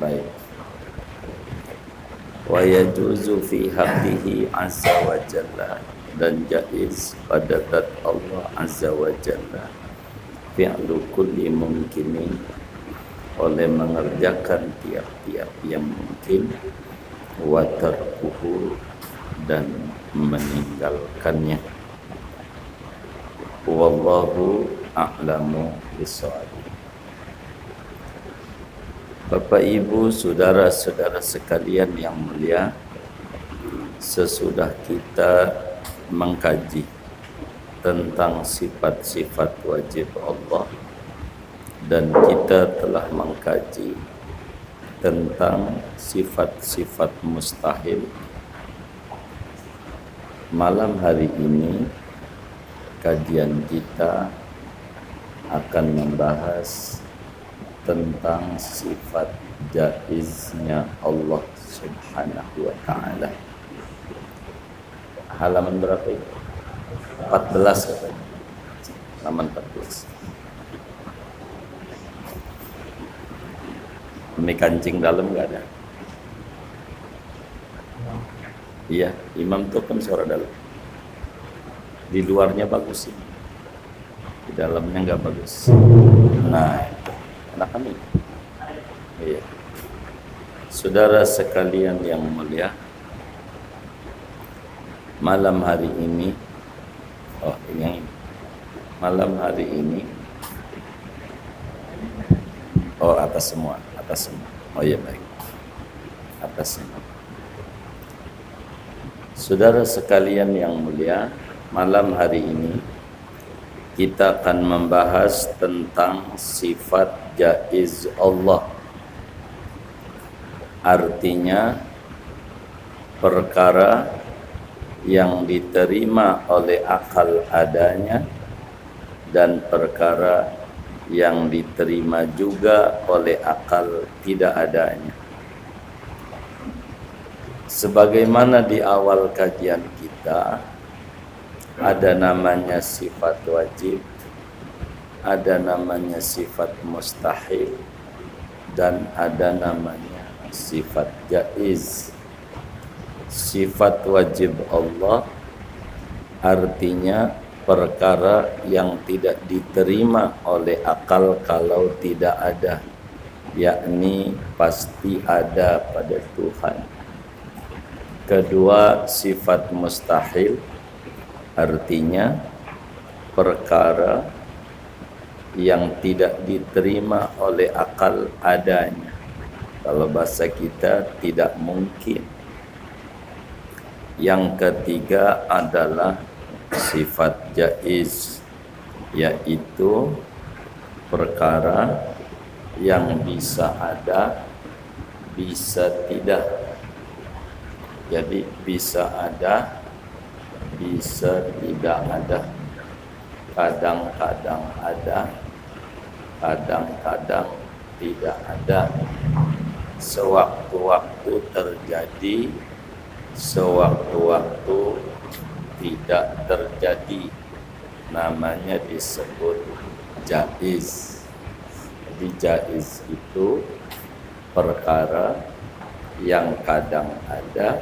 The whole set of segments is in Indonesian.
Baik. Wa yajuzu fi haqqihi azza wa jalla, dan jaiz pada zat Allah azza wa jalla fi'lu kulli mungkinin, oleh mengerjakan tiap-tiap yang mungkin, wa tarkuhu, dan meninggalkannya. Wallahu a'lamu bishawab. Bapak Ibu, saudara-saudara sekalian yang mulia, sesudah kita mengkaji tentang sifat-sifat wajib Allah, dan kita telah mengkaji tentang sifat-sifat mustahil, malam hari ini kajian kita akan membahas tentang sifat jaiznya Allah Subhanahu wa ta'ala. Halaman berapa itu? 14 katanya. Halaman 14. Ini kancing dalam enggak ada? Iya, imam itu kan suara dalam. Di luarnya bagus sih, di dalamnya enggak bagus. Nah, itu anak kami. Iya. Saudara sekalian yang mulia, malam hari ini, malam hari ini, atas semua. Oh iya, baik, atas semua. Saudara sekalian yang mulia, malam hari ini kita akan membahas tentang sifat jaiz Allah. Artinya perkara yang diterima oleh akal adanya dan perkara yang diterima juga oleh akal tidak adanya. Sebagaimana di awal kajian kita, ada namanya sifat wajib, ada namanya sifat mustahil, dan ada namanya sifat jaiz. Sifat wajib Allah artinya perkara yang tidak diterima oleh akal kalau tidak ada, yakni pasti ada pada Tuhan. Kedua, sifat mustahil artinya perkara yang tidak diterima oleh akal adanya. Kalau bahasa kita, tidak mungkin. Yang ketiga adalah sifat jaiz, yaitu perkara yang bisa ada, bisa tidak. Jadi bisa ada, bisa tidak ada, kadang-kadang ada, kadang-kadang tidak ada, sewaktu-waktu terjadi, sewaktu-waktu tidak terjadi. Namanya disebut jaiz. Jadi jaiz itu perkara yang kadang ada,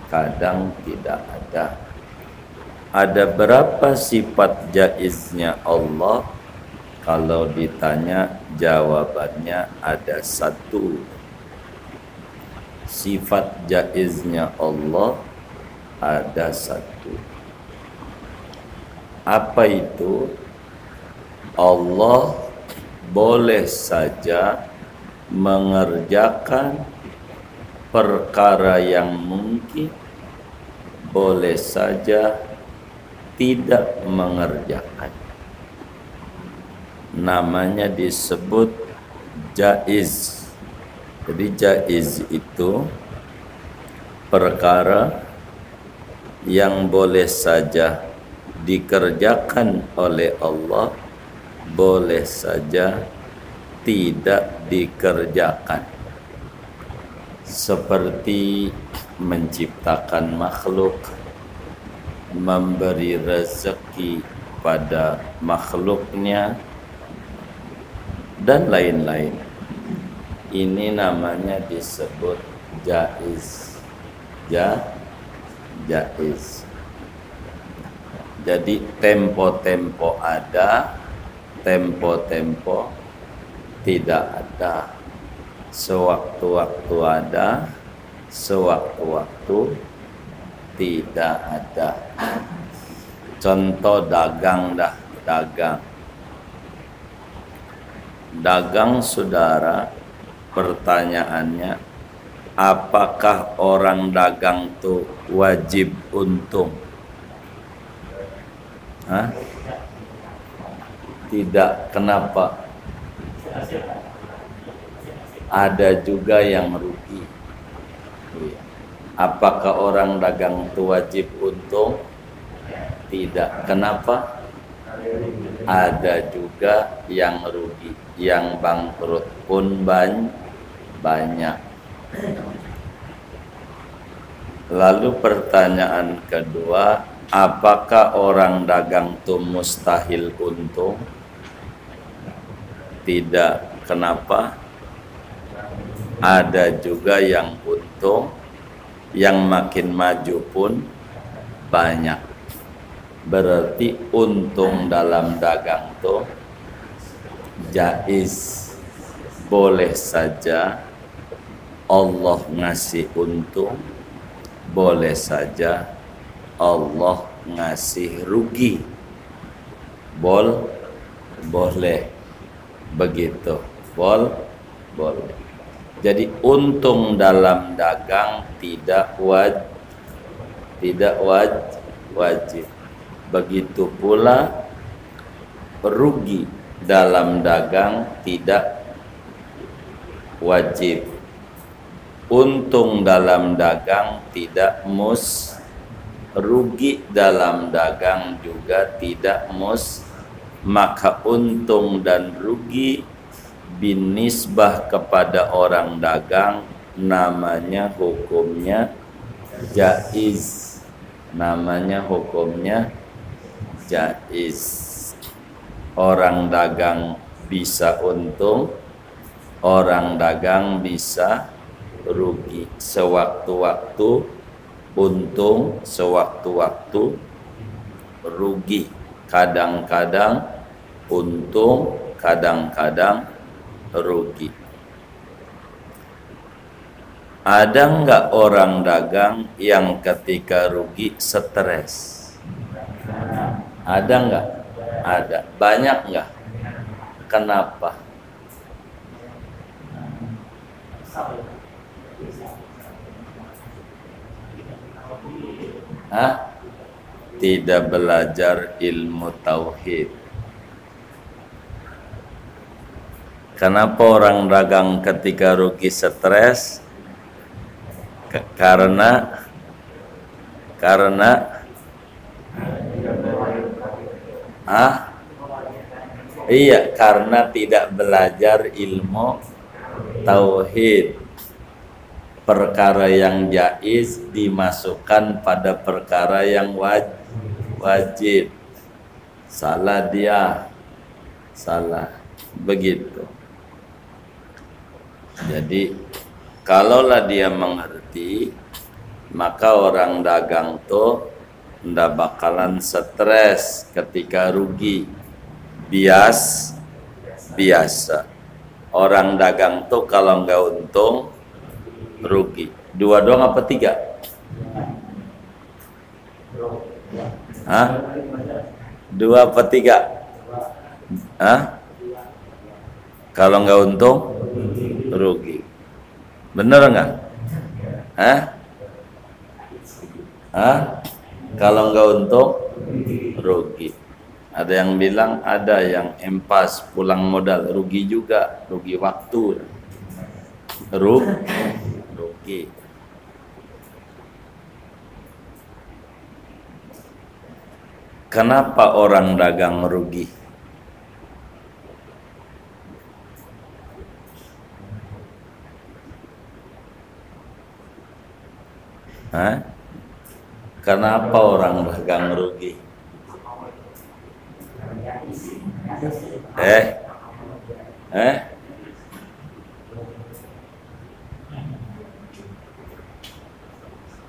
kadang tidak ada. Ada berapa sifat jaiznya Allah? Kalau ditanya, jawabannya ada satu. Sifat jaiznya Allah ada satu. Apa itu? Allah boleh saja mengerjakan perkara yang mungkin, boleh saja tidak mengerjakan. Namanya disebut jaiz. Jadi jaiz itu perkara yang boleh saja dikerjakan oleh Allah, boleh saja tidak dikerjakan. Seperti menciptakan makhluk, memberi rezeki pada makhluknya, dan lain-lain. Ini namanya disebut jaiz. Jaiz. Jadi tempo-tempo ada, tempo-tempo tidak ada. Sewaktu-waktu ada, sewaktu-waktu tidak ada. Contoh dagang dah, dagang. Dagang saudara, pertanyaannya, apakah orang dagang itu wajib untung? Hah? Tidak, kenapa? Ada juga yang rugi. Apakah orang dagang itu wajib untung? Tidak, kenapa? Ada juga yang rugi, yang bangkrut pun banyak. Lalu pertanyaan kedua, apakah orang dagang itu mustahil untung? Tidak, kenapa? Ada juga yang untung, yang makin maju pun banyak. Berarti untung dalam dagang itu jaiz, boleh saja Allah ngasih untung, boleh saja Allah ngasih rugi. Boleh begitu, boleh. Jadi untung dalam dagang tidak wajib. Begitu pula rugi dalam dagang tidak wajib. Untung dalam dagang tidak rugi dalam dagang juga tidak maka untung dan rugi binisbah kepada orang dagang namanya hukumnya jaiz. Namanya hukumnya jaiz. Orang dagang bisa untung, orang dagang bisa rugi. Sewaktu-waktu untung, sewaktu-waktu rugi. Kadang-kadang untung, kadang-kadang rugi. Ada nggak orang dagang yang ketika rugi stres? Ada nggak? Ada. Banyak nggak? Kenapa? Tidak belajar ilmu tauhid. Kenapa orang dagang ketika rugi stres? Karena iya, karena tidak belajar ilmu tauhid. Perkara yang jaiz dimasukkan pada perkara yang wajib. Salah dia, salah. Begitu. Jadi kalaulah dia mengerti, maka orang dagang tuh ndak bakalan stres ketika rugi. Biasa. Orang dagang tuh kalau nggak untung rugi. 2 doang apa 3? 2 apa 3? Kalau nggak untung rugi. Bener nggak? Kalau nggak untung rugi. Ada yang bilang, ada yang empas pulang modal, rugi juga, rugi waktu, rugi. Kenapa orang dagang rugi? Kenapa orang dagang rugi?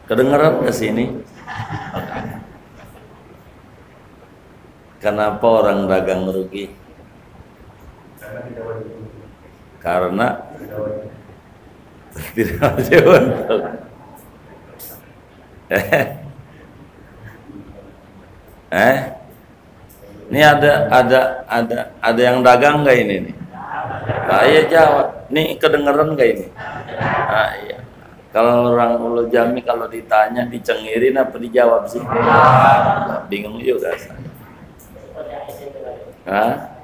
Kedengeran ke sini? Kenapa orang dagang rugi? Karena tidak wajib untung. Ini ada yang dagang nggak ini nih? Saya jawab. Nih kedengeran nggak ini? Ah, iya. Kalau orang Ulu Jami kalau ditanya dicengirin apa dijawab sih? Bingung juga saya. Hah?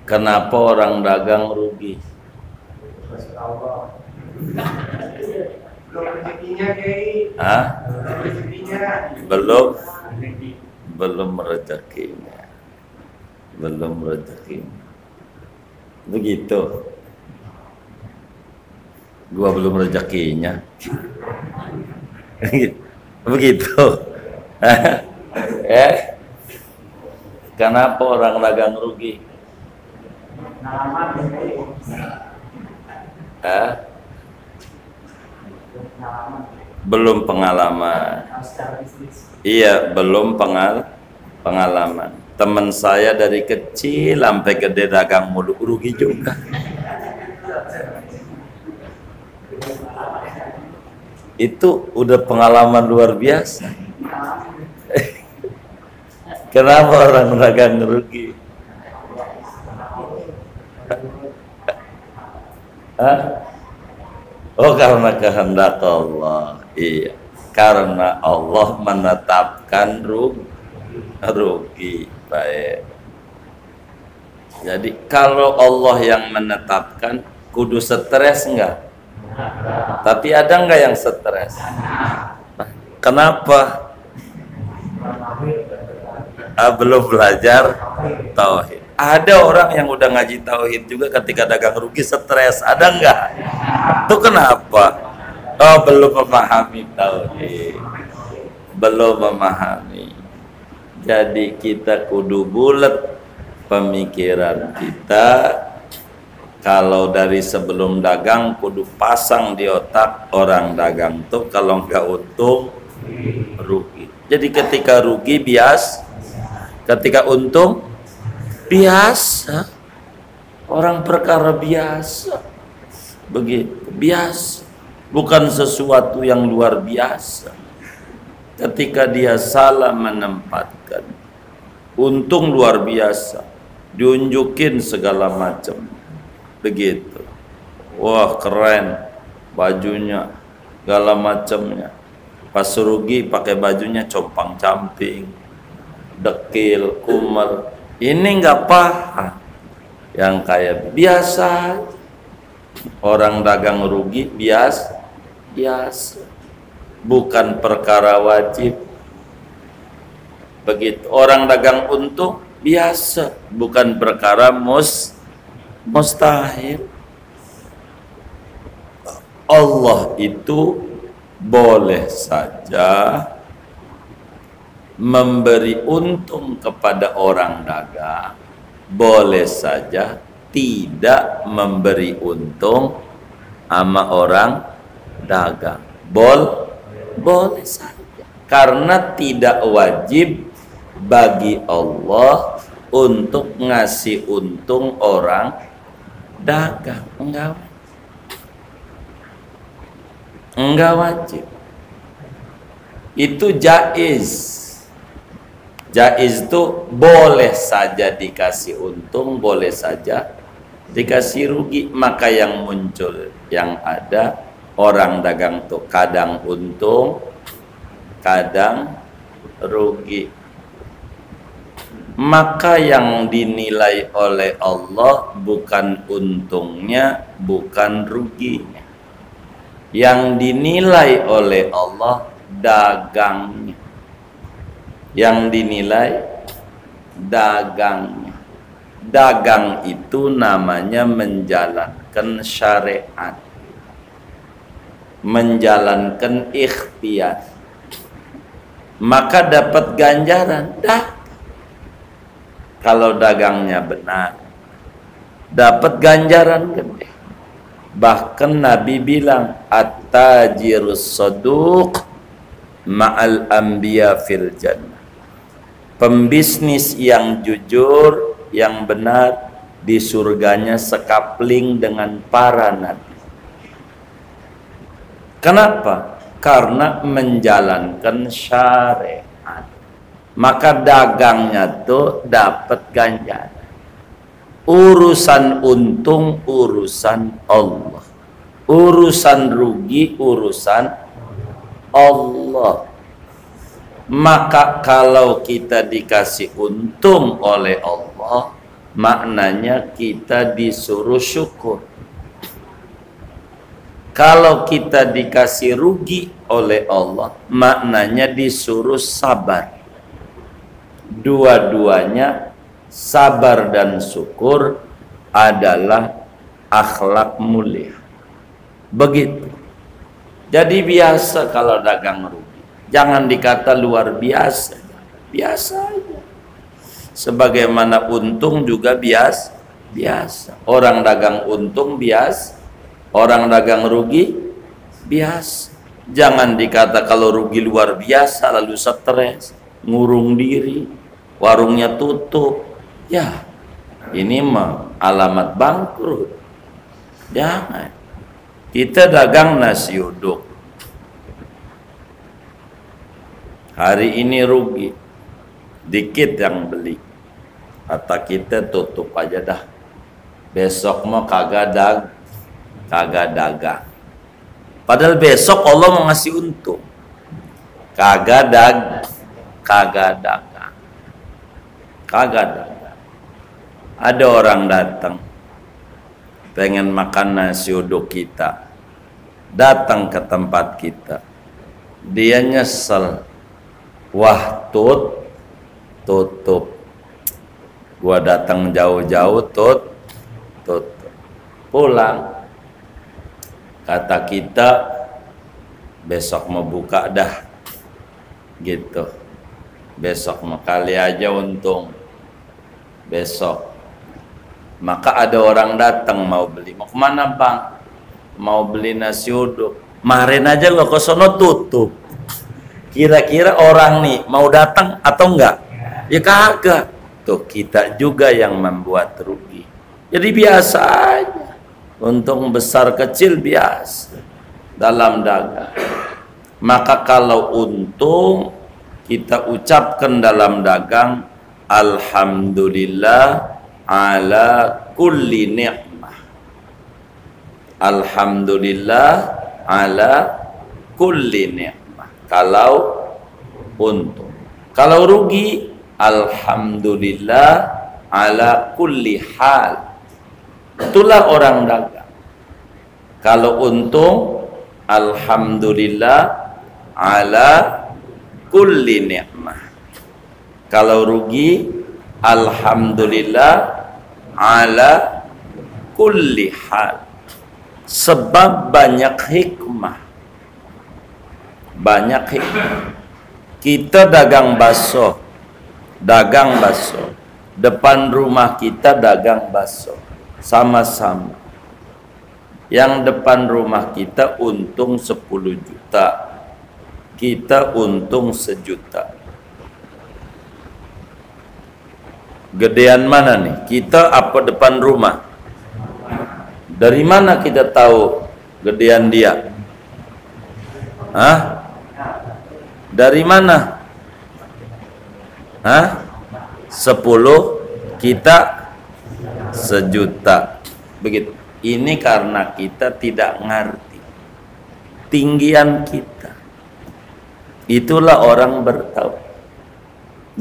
Kenapa orang dagang rugi? Belum rezekinya, Kiai. Hah? Rezekinya. Belum rezekinya. Belum rezekinya. Begitu. Gua belum rezekinya. Begitu. Kenapa orang dagang rugi? Belum pengalaman. Iya, belum pengalaman. Teman saya dari kecil sampai gede dagang mulu rugi juga. Itu udah pengalaman luar biasa. Kenapa orang dagang rugi? Oh, karena kehendak Allah. Iya, karena Allah menetapkan rugi. Baik. Jadi kalau Allah yang menetapkan, kudu stres enggak? Tapi ada enggak yang stres? Kenapa? Belum belajar tauhid. Ada orang yang udah ngaji tauhid juga ketika dagang rugi stres. Ada enggak? Itu kenapa? Oh, belum memahami tauhid. Belum memahami. Jadi kita kudu bulat pemikiran kita. Kalau dari sebelum dagang kudu pasang di otak orang dagang tuh kalau nggak untung rugi. Jadi ketika rugi biasa, ketika untung biasa. Orang perkara biasa. Begitu, biasa. Bukan sesuatu yang luar biasa. Ketika dia salah menempatkan, untung luar biasa, diunjukin segala macam. Begitu. Wah, keren bajunya, segala macamnya. Pas rugi pakai bajunya compang-camping, dekil, kumel. Ini nggak paham. Yang kayak biasa. Orang dagang rugi biasa. Bukan perkara wajib. Begitu. Orang dagang untung biasa, bukan perkara mustahil. Allah itu boleh saja memberi untung kepada orang dagang, boleh saja tidak memberi untung sama orang dagang. Boleh saja, karena tidak wajib bagi Allah untuk ngasih untung orang dagang. Enggak wajib. Itu jaiz. Jaiz itu boleh saja dikasih untung, boleh saja dikasih rugi. Maka yang muncul, yang ada, orang dagang tuh kadang untung, kadang rugi. Maka yang dinilai oleh Allah bukan untungnya, bukan ruginya. Yang dinilai oleh Allah dagangnya. Yang dinilai dagangnya. Dagang itu namanya menjalankan syariat, menjalankan ikhtiar, maka dapat ganjaran. Kalau dagangnya benar, dapat ganjaran gede. Bahkan Nabi bilang, at-tajirus saduq ma'al anbiya fil jannah. Pembisnis yang jujur, yang benar, di surganya sekapling dengan para nabi. Kenapa? Karena menjalankan syariat. Maka dagangnya tuh dapat ganjaran. Urusan untung urusan Allah. Urusan rugi urusan Allah. Maka kalau kita dikasih untung oleh Allah, maknanya kita disuruh syukur. Kalau kita dikasih rugi oleh Allah, maknanya disuruh sabar. Dua-duanya, sabar dan syukur, adalah akhlak mulia. Begitu. Jadi biasa kalau dagang rugi. Jangan dikata luar biasa. Biasa aja. Sebagaimana untung juga biasa. Orang dagang untung biasa. Orang dagang rugi biasa. Jangan dikata kalau rugi luar biasa lalu stres, ngurung diri, warungnya tutup. Ya, ini mah alamat bangkrut. Jangan. Kita dagang nasi uduk. Hari ini rugi. Dikit yang beli. Kata kita tutup aja dah. Besok mau kagak dagang. Padahal besok Allah mau ngasih untung. Kagak dagang. Ada orang datang pengen makan nasi uduk kita, datang ke tempat kita, dia nyesel, wah tutup, gua datang jauh-jauh tutup, pulang. Kata kita besok mau buka dah, gitu. Besok mau kali aja untung. Besok. Maka ada orang datang mau beli. Mau kemana bang? Mau beli nasi uduk. Kemarin aja lo ke sono tutup. Kira-kira orang nih mau datang atau enggak? Ya kagak. Tuh kita juga yang membuat rugi. Jadi biasa aja. Untung besar kecil biasa dalam dagang. Maka kalau untung kita ucapkan dalam dagang, alhamdulillah ala kulli ni'mah. Alhamdulillah ala kulli ni'mah. Kalau untung. Kalau rugi, alhamdulillah ala kulli hal. Itulah orang dagang. Kalau untung, alhamdulillah ala kulli ni'mah. Kalau rugi, alhamdulillah ala kulli hal. Sebab banyak hikmah. Kita dagang bakso. Depan rumah kita dagang bakso. Sama-sama. Yang depan rumah kita untung 10 juta. Kita untung 1 juta. Gedean mana nih? Kita apa depan rumah? Dari mana kita tahu gedean dia? Hah? Dari mana? Hah? 10, kita 1 juta. Begitu. Ini karena kita tidak ngerti tinggian kita. Itulah orang bertahu.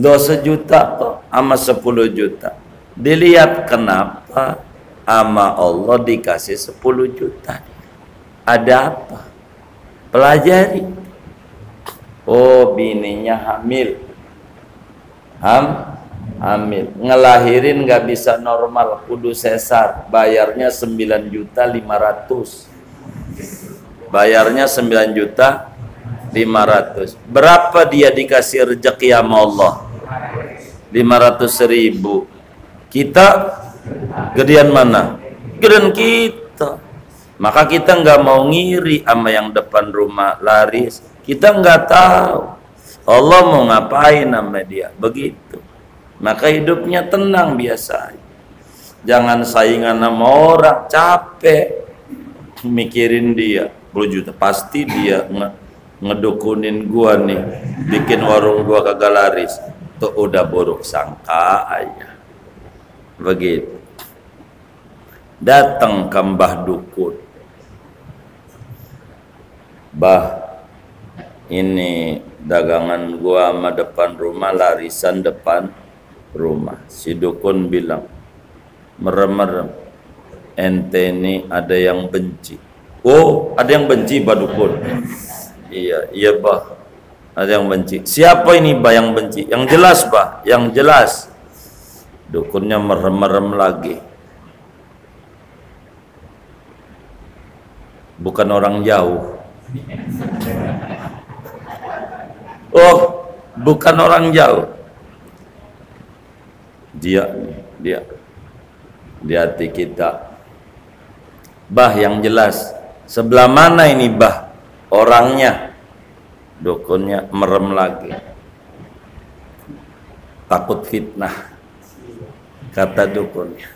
1 juta kok sama 10 juta. Dilihat kenapa sama Allah dikasih 10 juta. Ada apa? Pelajari. Oh, bininya hamil. Hamil. Ngelahirin nggak bisa normal, kudu sesar. Bayarnya 9.500.000. Bayarnya 9.500.000. Berapa dia dikasih rezeki sama Allah? 500.000. Kita gedean mana? Gedean kita. Maka kita nggak mau ngiri sama yang depan rumah laris. Kita nggak tahu Allah mau ngapain sama dia. Begitu. Maka hidupnya tenang biasa. Jangan saingan sama orang, capek mikirin dia. 10 juta pasti dia ngedukunin gua nih, bikin warung gua kagak laris. Tuh udah buruk sangka aja. Begitu. Datang ke Mbah Dukun. Bah, ini dagangan gua sama depan rumah, larisan depan rumah. Si dukun bilang, merem-merem, ente ini ada yang benci. Oh, ada yang benci, Mbah Dukun? Iya bah, ada yang benci. Siapa ini bah yang benci? Yang jelas bah, yang jelas. Dukunnya merem-merem lagi. Bukan orang jauh. Oh, bukan orang jauh. Dia di hati kita. Bah yang jelas. Sebelah mana ini bah orangnya? Dukunnya merem lagi. Takut fitnah, kata dukunnya.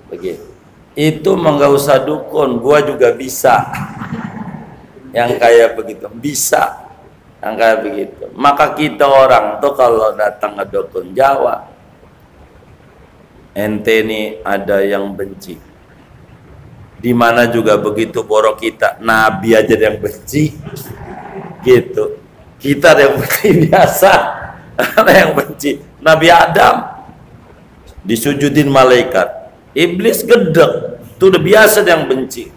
Begitu. Itu mah nggak usah dukun, gua juga bisa. Yang kayak begitu bisa, yang kayak begitu. Maka kita orang tuh kalau datang ke dukun Jawa, ente ini ada yang benci. Di mana juga begitu borok kita, Nabi aja yang benci, gitu. Kita ada yang benci biasa, ada yang benci. Nabi Adam disujudin malaikat, iblis gedek, itu udah biasa yang benci.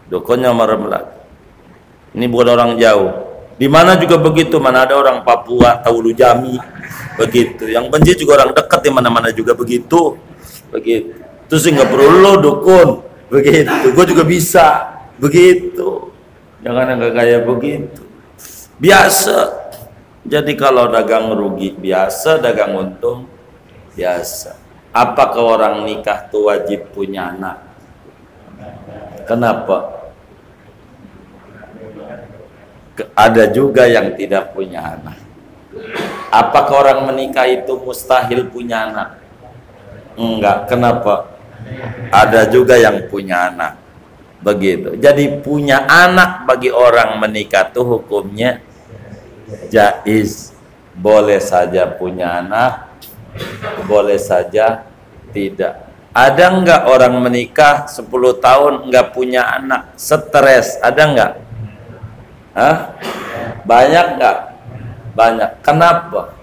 Dukunnya merem lagi. Ini bukan orang jauh. Di mana juga begitu, mana ada orang Papua, Taulu Jami, begitu. Yang benci juga orang dekat, di mana-mana juga begitu, begitu. Terus nggak perlu lo dukun, begitu. Gue juga bisa, begitu. Jangan nggak kayak begitu. Biasa. Jadi kalau dagang rugi biasa, dagang untung biasa. Apakah orang nikah tuh wajib punya anak? Kenapa? Ada juga yang tidak punya anak. Apakah orang menikah itu mustahil punya anak? Enggak. Kenapa? Ada juga yang punya anak. Begitu. Jadi punya anak bagi orang menikah itu hukumnya jaiz. Boleh saja punya anak, boleh saja tidak. Ada enggak orang menikah 10 tahun enggak punya anak, stres? Ada enggak? Hah? Banyak enggak? Banyak. Kenapa?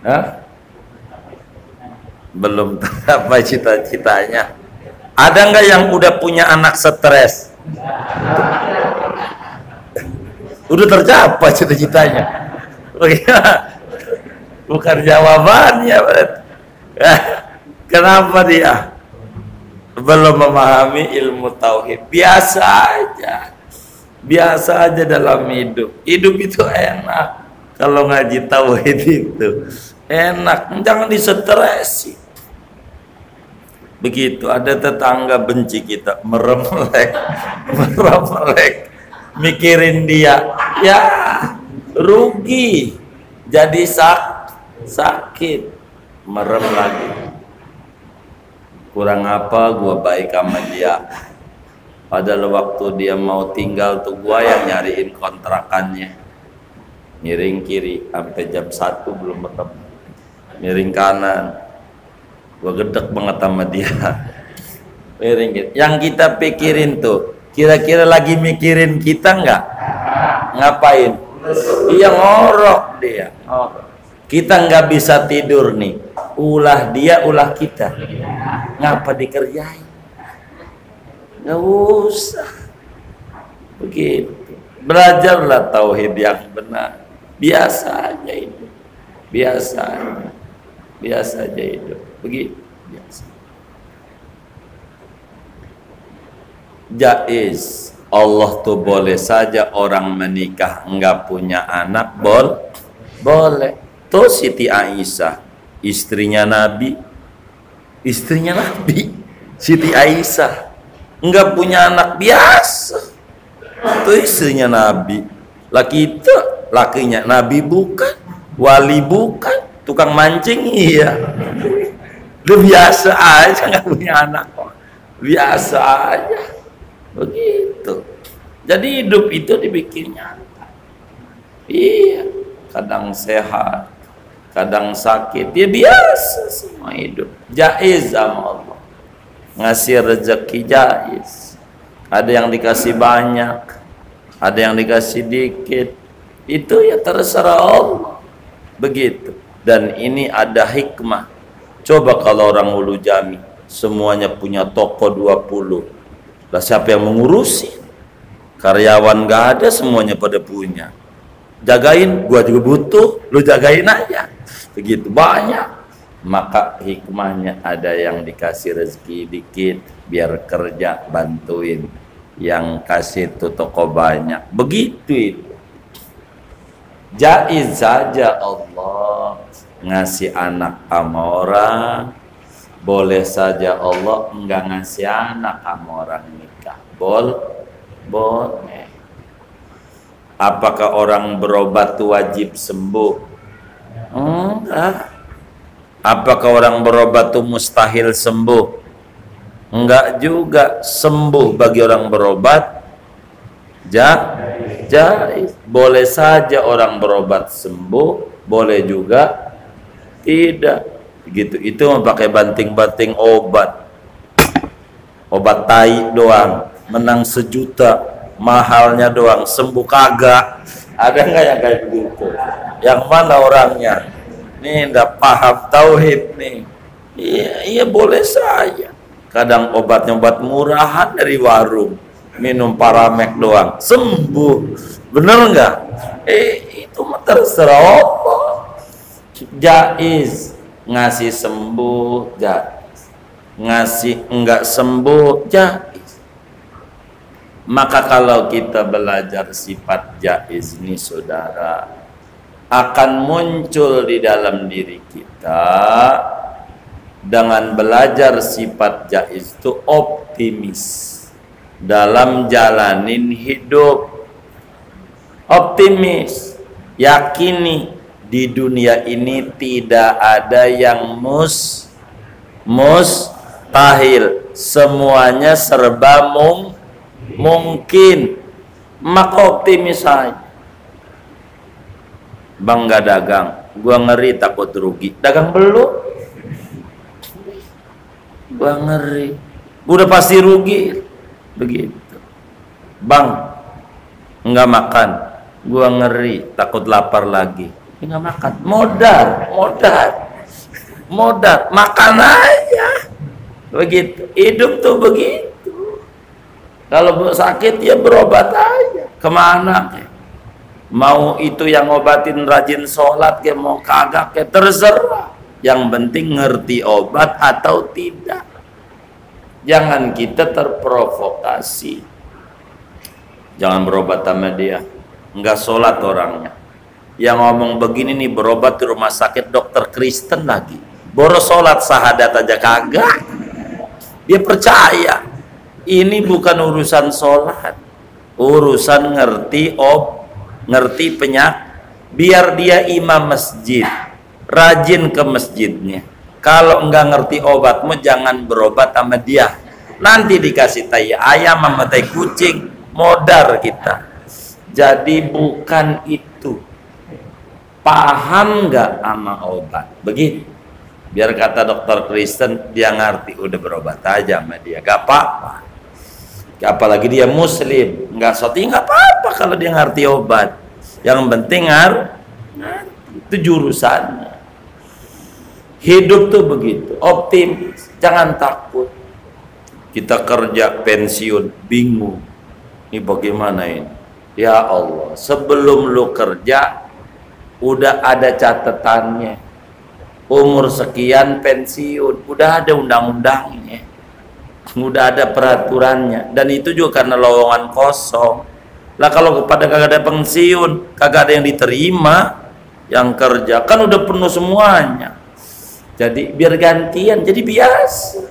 Hah? Belum tercapai cita-citanya. Ada enggak yang udah punya anak stres? Udah tercapai cita-citanya. Bukan jawabannya. Kenapa dia belum memahami ilmu tauhid? Biasa aja, biasa aja dalam hidup. Hidup itu enak kalau ngaji tauhid itu enak, jangan distresi. Begitu ada tetangga benci kita, merem-melek, mikirin dia, ya rugi, jadi sakit, merem lagi. Kurang apa gua baik sama dia, padahal waktu dia mau tinggal tuh gua yang nyariin kontrakannya, miring kiri sampai jam 1 belum ketemu, miring kanan, gua gedek banget sama dia. Miring kiri. Yang kita pikirin tuh kira-kira lagi mikirin kita nggak? Ngapain? Iya, ngorok dia. Kita nggak bisa tidur nih, ulah dia, ulah kita. Ngapa dikerjain? Nggak usah. Begitu. Belajarlah tauhid yang benar. Biasa aja itu. Biasa aja itu. Begitu. Biasa. Jaiz. Allah tuh boleh saja orang menikah enggak punya anak, boleh. Tuh Siti Aisyah istrinya Nabi, Siti Aisyah, nggak punya anak biasa. Itu istrinya Nabi. Laki itu lakinya Nabi bukan, wali bukan, tukang mancing iya. Lu biasa aja nggak punya anak, biasa aja begitu. Jadi hidup itu dibikin nyata. Iya, kadang sehat, kadang sakit, ya biasa semua hidup. Jaiz sama Allah, ngasih rezeki jaiz. Ada yang dikasih banyak, ada yang dikasih dikit, itu ya terserah Allah. Begitu. Dan ini ada hikmah. Coba kalau orang Ulu Jami semuanya punya toko 20, lah siapa yang mengurusi? Karyawan gak ada, semuanya pada punya. Jagain, gua juga butuh, lu jagain aja. Begitu banyak. Maka hikmahnya ada yang dikasih rezeki dikit, biar kerja bantuin. Yang kasih itu toko banyak. Begitu itu. Jaiz saja Allah ngasih anak sama orang. Boleh saja Allah enggak ngasih anak sama orang nikah. Boleh. Apakah orang berobat itu wajib sembuh? Enggak. Apakah orang berobat itu mustahil sembuh? Enggak juga. Sembuh bagi orang berobat jaiz. Boleh saja orang berobat sembuh, boleh juga tidak. Begitu. Itu pakai banting-banting obat tai doang, menang 1 juta, mahalnya doang, sembuh kagak. Ada nggak yang kayak begitu? Yang mana orangnya? Nih nggak paham tauhid nih. Iya boleh saja. Kadang obatnya obat murahan dari warung, minum Paramek doang sembuh. Bener nggak? Itu mah terserah Allah. Jaiz ngasih sembuh, jaiz ngasih enggak sembuh, jaiz. Maka kalau kita belajar sifat jaiz ini, saudara, akan muncul di dalam diri kita. Dengan belajar sifat jaiz itu optimis dalam jalanin hidup. Optimis, yakini di dunia ini tidak ada yang mustahil, semuanya serba mungkin. Maka optimis saja. Bang gak dagang, gua ngeri takut rugi. Dagang belum? Gua ngeri, udah pasti rugi. Begitu. Bang nggak makan, gua ngeri takut lapar lagi. Nggak makan, modal, makan aja. Begitu. Hidup tuh begitu. Kalau sakit ya berobat aja. Kemana? Mau itu yang ngobatin rajin sholat, kayak mau kagak, kayak terserah. Yang penting ngerti obat atau tidak. Jangan kita terprovokasi. Jangan berobat sama dia, nggak sholat orangnya. Yang ngomong begini nih berobat di rumah sakit dokter Kristen lagi. Boros sholat sahadat aja kagak. Dia percaya. Ini bukan urusan sholat, urusan ngerti penyakit. Biar dia imam masjid, rajin ke masjidnya. Kalau enggak ngerti obatmu, jangan berobat sama dia. Nanti dikasih tai ayam sama tai kucing, modar kita. Jadi bukan itu. Paham nggak sama obat? Begitu. Biar kata dokter Kristen, dia ngerti, udah berobat aja sama dia, gak apa-apa. Apalagi dia muslim, nggak soti, nggak apa-apa kalau dia ngerti obat. Yang penting itu jurusannya. Hidup tuh begitu, optimis, jangan takut. Kita kerja pensiun, bingung. Ini bagaimana ini? Ya Allah, sebelum lu kerja udah ada catatannya. Umur sekian pensiun, udah ada undang-undangnya. Udah ada peraturannya. Dan itu juga karena lowongan kosong. Lah kalau pada kagak ada pensiun, kagak ada yang diterima, yang kerja kan udah penuh semuanya. Jadi biar gantian, jadi biasa.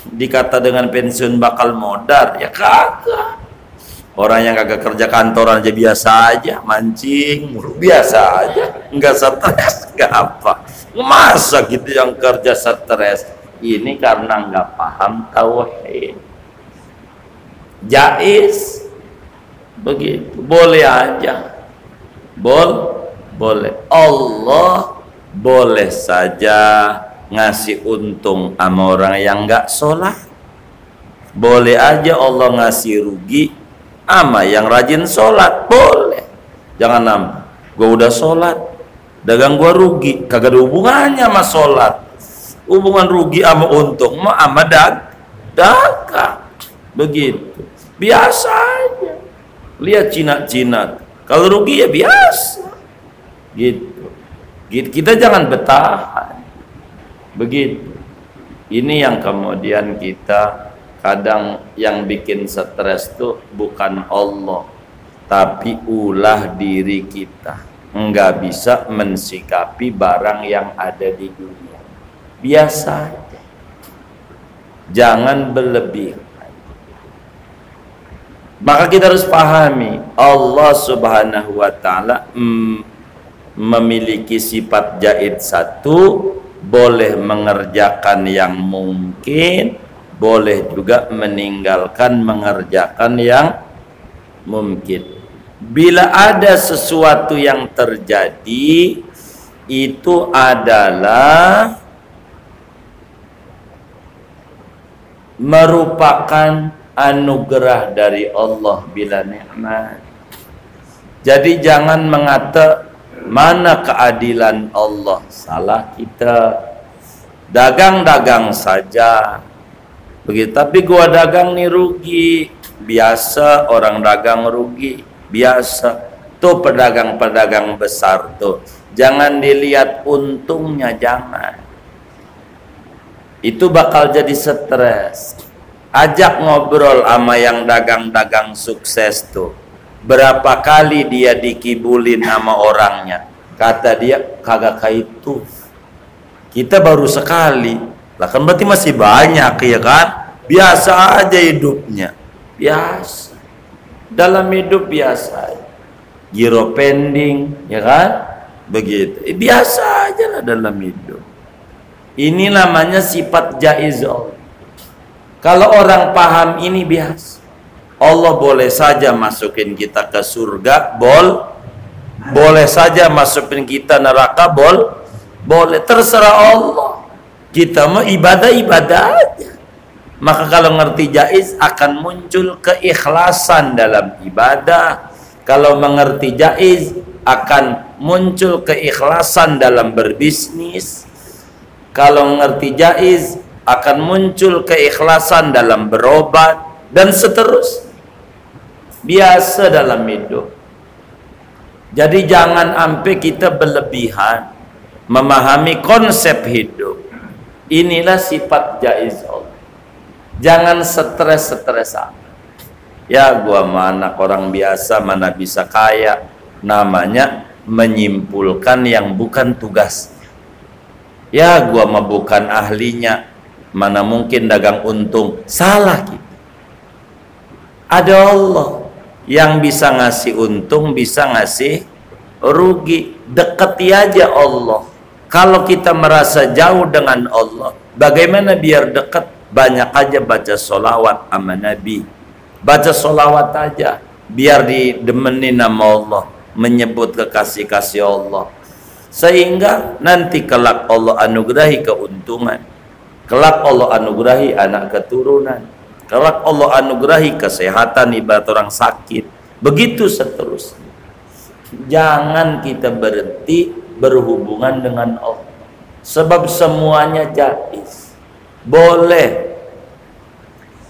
Dikata dengan pensiun bakal modar, ya kagak. Orang yang kagak kerja kantoran aja biasa aja, mancing mulu biasa aja, nggak stres, nggak apa. Masa gitu yang kerja stres? Ini karena nggak paham tauhid. Jaiz begitu, boleh aja, boleh. Allah boleh saja ngasih untung sama orang yang nggak sholat, boleh aja Allah ngasih rugi sama yang rajin sholat, boleh. Jangan nambah, gua udah sholat, dagang gua rugi, kagak ada hubungannya sama sholat. Hubungan rugi sama untung mah sama dagang, begitu. Biasa aja. Lihat Cina, kalau rugi ya biasa, gitu. Kita jangan bertahan. Begitu. Ini yang kemudian kita kadang yang bikin stres tuh bukan Allah, tapi ulah diri kita. Enggak bisa mensikapi barang yang ada di dunia. Biasa aja. Jangan berlebihan. Maka kita harus pahami Allah Subhanahu wa taala memiliki sifat jaid satu, boleh mengerjakan yang mungkin, boleh juga meninggalkan mengerjakan yang mungkin. Bila ada sesuatu yang terjadi, itu adalah merupakan anugerah dari Allah bila nikmat. Jadi jangan mengata mana keadilan Allah, salah kita. Dagang-dagang saja begitu, tapi gua dagang nih rugi, biasa. Orang dagang rugi biasa. Tuh pedagang-pedagang besar tuh, jangan dilihat untungnya, jangan. Itu bakal jadi stres. Ajak ngobrol sama yang dagang-dagang sukses tuh. Berapa kali dia dikibulin sama orangnya, kata dia kagak kayak itu. Kita baru sekali, lah kan berarti masih banyak, ya kan? Biasa aja hidupnya, biasa. Dalam hidup biasa, giro pending, ya kan? Begitu, biasa aja lah dalam hidup. Ini namanya sifat jaiz Allah. Kalau orang paham ini biasa. Allah boleh saja masukin kita ke surga, boleh saja masukin kita neraka, boleh, terserah Allah. Kita mau ibadah aja. Maka kalau ngerti jaiz akan muncul keikhlasan dalam ibadah. Kalau mengerti jaiz akan muncul keikhlasan dalam berbisnis. Kalau ngerti jaiz akan muncul keikhlasan dalam berobat, dan seterusnya. Biasa dalam hidup. Jadi jangan sampai kita berlebihan memahami konsep hidup. Inilah sifat jaiz Allah. Jangan stres amat. Ya gua mana orang biasa, mana bisa kaya. Namanya menyimpulkan yang bukan tugas. Ya gua mah bukan ahlinya, mana mungkin dagang untung. Salah kita. Ada Allah yang bisa ngasih untung, bisa ngasih rugi. Deketi aja Allah. Kalau kita merasa jauh dengan Allah, bagaimana biar dekat? Banyak aja baca sholawat sama Nabi. Baca sholawat aja, biar didemenin sama Allah, menyebut kekasih-kasih Allah. Sehingga nanti kelak Allah anugerahi keuntungan, kelak Allah anugerahi anak keturunan, kelak Allah anugerahi kesehatan ibarat orang sakit. Begitu seterusnya. Jangan kita berhenti berhubungan dengan Allah, sebab semuanya jaiz, boleh.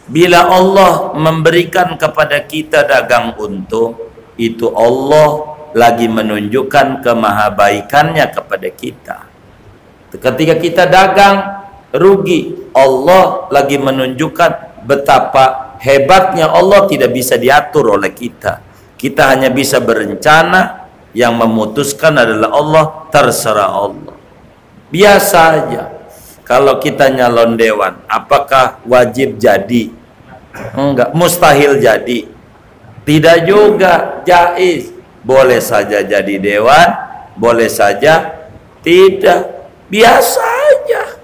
Bila Allah memberikan kepada kita dagang untung, itu Allah lagi menunjukkan kemahabaikannya kepada kita. Ketika kita dagang rugi, Allah lagi menunjukkan betapa hebatnya Allah, tidak bisa diatur oleh kita. Kita hanya bisa berencana, yang memutuskan adalah Allah, terserah Allah. Biasa aja. Kalau kita nyalon dewan, apakah wajib jadi? Enggak, mustahil jadi. Tidak juga, jaiz. Boleh saja jadi dewan, boleh saja tidak. Biasa aja.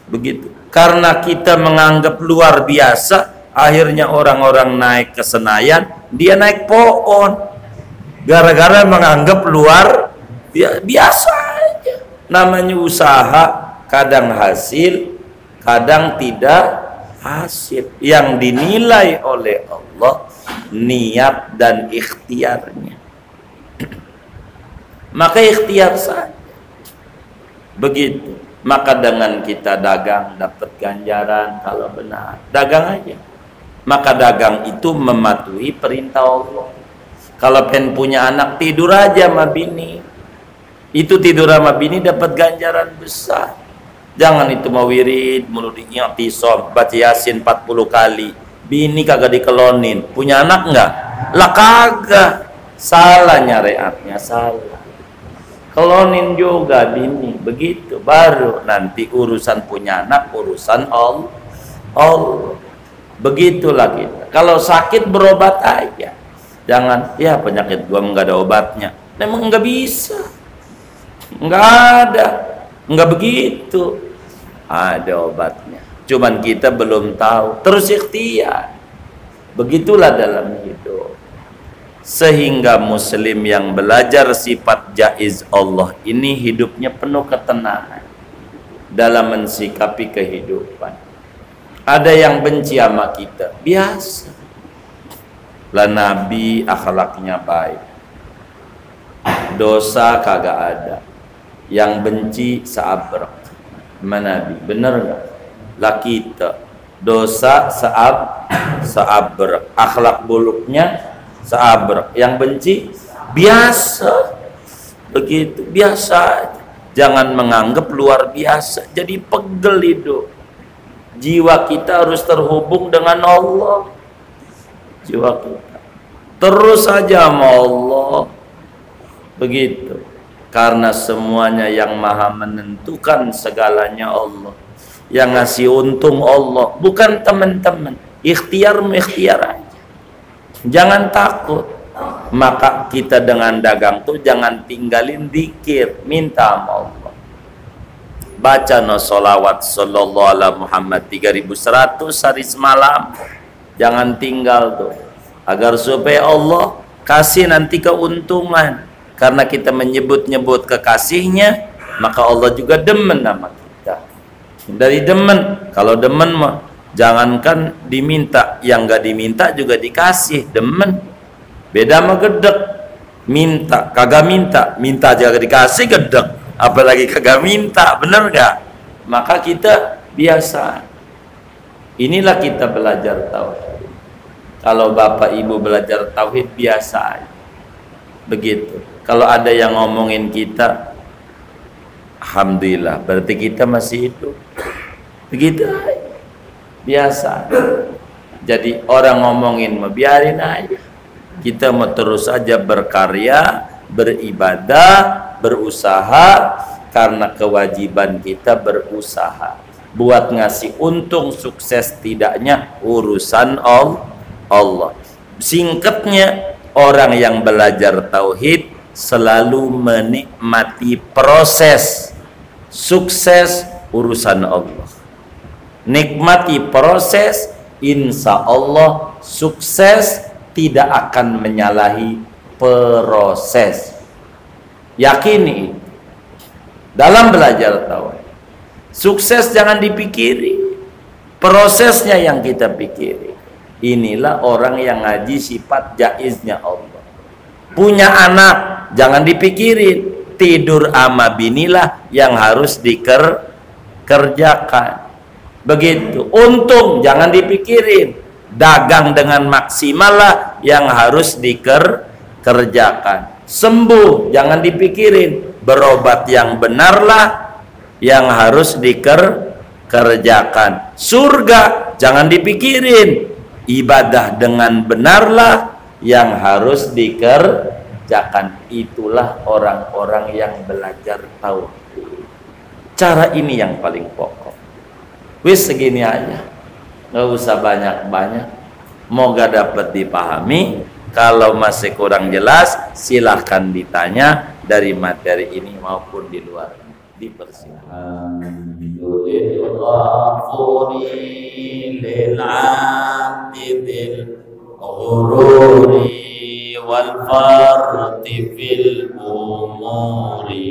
Begitu. Karena kita menganggap luar biasa, akhirnya orang-orang naik ke Senayan, dia naik pohon. Gara-gara menganggap luar biasa aja. Namanya usaha, kadang hasil, kadang tidak hasil. Yang dinilai oleh Allah niat dan ikhtiarnya. Maka ikhtiar saja. Begitu. Maka dengan kita dagang dapat ganjaran kalau benar. Dagang aja. Maka dagang itu mematuhi perintah Allah. Kalau pengen punya anak, tidur aja sama bini. Itu tidur sama bini dapat ganjaran besar. Jangan itu mau wirid, mulu diingat-isop, baca Yasin 40 kali. Bini kagak dikelonin. Punya anak enggak? Lah kagak. Salah nyariatnya, salah. Kelonin juga bini. Begitu. Baru nanti urusan punya anak, urusan Allah. Begitulah kita. Kalau sakit berobat aja. Jangan, ya penyakit gua enggak ada obatnya. Memang enggak bisa. Enggak ada. Enggak begitu. Ada obatnya. Cuman kita belum tahu. Terus ikhtiar. Begitulah dalam hidup. Sehingga muslim yang belajar sifat jaiz Allah ini hidupnya penuh ketenangan dalam mensikapi kehidupan. Ada yang benci sama kita, biasa. Lah Nabi akhlaknya baik, dosa kagak ada. Yang benci seabrek sama Nabi, bener gak? Lah kita dosa seabrek, akhlak buruknya seabrek. Yang benci biasa. Begitu, biasa. Jangan menganggap luar biasa, jadi pegel hidup. Jiwa kita harus terhubung dengan Allah. Jiwa kita terus saja sama Allah. Begitu. Karena semuanya yang maha menentukan segalanya Allah. Yang ngasih untung Allah, bukan teman-teman. Ikhtiar aja. Jangan takut. Maka kita dengan dagang tuh jangan tinggalin zikir, minta sama Allah. Baca no sholawat sallallahu ala Muhammad 3100 hari semalam. Jangan tinggal tuh, agar supaya Allah kasih nanti keuntungan. Karena kita menyebut-nyebut kekasihnya, maka Allah juga demen sama kita. Dari demen, kalau demen mah jangankan diminta, yang gak diminta juga dikasih. Demen beda sama gedek. Minta kagak minta aja dikasih gedek, apalagi kagak minta, bener gak? Maka kita biasa. Inilah kita belajar tauhid. Kalau bapak ibu belajar tauhid biasa aja. Begitu. Kalau ada yang ngomongin kita, alhamdulillah, berarti kita masih hidup. Begitu aja. Biasa. Jadi orang ngomongin mah biarin aja. Kita mau terus saja berkarya, beribadah, berusaha, karena kewajiban kita berusaha. Buat ngasih untung sukses tidaknya urusan Allah. Singkatnya, orang yang belajar tauhid selalu menikmati proses. Sukses urusan Allah. Nikmati proses, insya Allah sukses, tidak akan menyalahi proses. Yakini dalam belajar tauhid. Sukses jangan dipikiri, prosesnya yang kita pikiri. Inilah orang yang ngaji sifat jaiznya Allah. Punya anak jangan dipikirin, tidur ama binilah yang harus dikerjakan. Begitu. Untung jangan dipikirin, dagang dengan maksimal lah yang harus dikerjakan. Sembuh jangan dipikirin, berobat yang benarlah yang harus dikerjakan. Surga jangan dipikirin, ibadah dengan benarlah yang harus dikerjakan. Itulah orang-orang yang belajar tauhid. Cara ini yang paling pokok. Wis segini aja, nggak usah banyak-banyak. Moga dapat dipahami. Kalau masih kurang jelas, silahkan ditanya dari materi ini maupun di luar. Dipersilakan. wal farti fil umuri